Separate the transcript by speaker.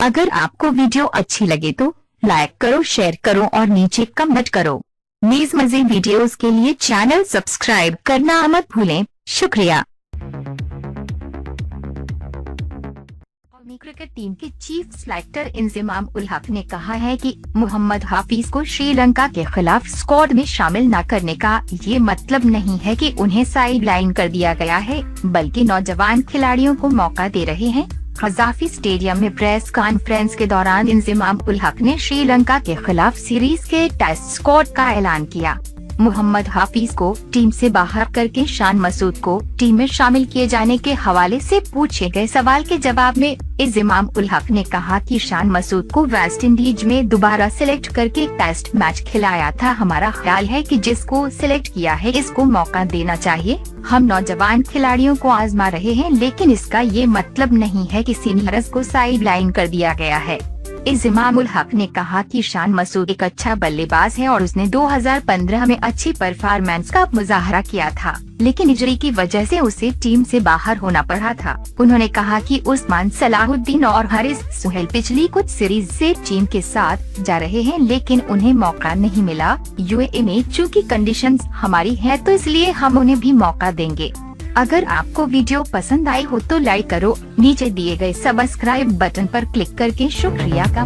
Speaker 1: अगर आपको वीडियो अच्छी लगे तो लाइक करो, शेयर करो और नीचे कमेंट करो। न्यूज़ मज़े वीडियोस के लिए चैनल सब्सक्राइब करना मत भूलें। शुक्रिया। कौमी क्रिकेट टीम के चीफ सेलेक्टर इंजमाम उल हक ने कहा है कि मोहम्मद हाफिज को श्रीलंका के खिलाफ स्क्वाड में शामिल न करने का ये मतलब नहीं है कि उन्हें साइडलाइन कर दिया गया है, बल्कि नौजवान खिलाड़ियों को मौका दे रहे हैं। क़ज़ाफ़ी स्टेडियम में प्रेस कॉन्फ्रेंस के दौरान इंजमाम उल हक ने श्रीलंका के खिलाफ सीरीज के टेस्ट स्क्वाड का ऐलान किया। मोहम्मद हाफिज को टीम से बाहर करके शान मसूद को टीम में शामिल किए जाने के हवाले से पूछे गए सवाल के जवाब में इंजमाम उल हक ने कहा कि शान मसूद को वेस्ट इंडीज में दोबारा सिलेक्ट करके टेस्ट मैच खिलाया था। हमारा ख्याल है कि जिसको सिलेक्ट किया है इसको मौका देना चाहिए। हम नौजवान खिलाड़ियों को आजमा रहे हैं, लेकिन इसका ये मतलब नहीं है कि सीनियर्स को साइडलाइन कर दिया गया है। इंजमाम उल हक ने कहा कि शान मसूद एक अच्छा बल्लेबाज है और उसने 2015 में अच्छी परफॉर्मेंस का मुजाहरा किया था, लेकिन इंजरी की वजह से उसे टीम से बाहर होना पड़ा था। उन्होंने कहा कि उस्मान सलाहुद्दीन और हारिस सुहेल पिछली कुछ सीरीज से टीम के साथ जा रहे हैं, लेकिन उन्हें मौका नहीं मिला। यूएई में चूंकि कंडीशंस हमारी है तो इसलिए हम उन्हें भी मौका देंगे। अगर आपको वीडियो पसंद आई हो तो लाइक करो, नीचे दिए गए सब्सक्राइब बटन पर क्लिक करके शुक्रिया का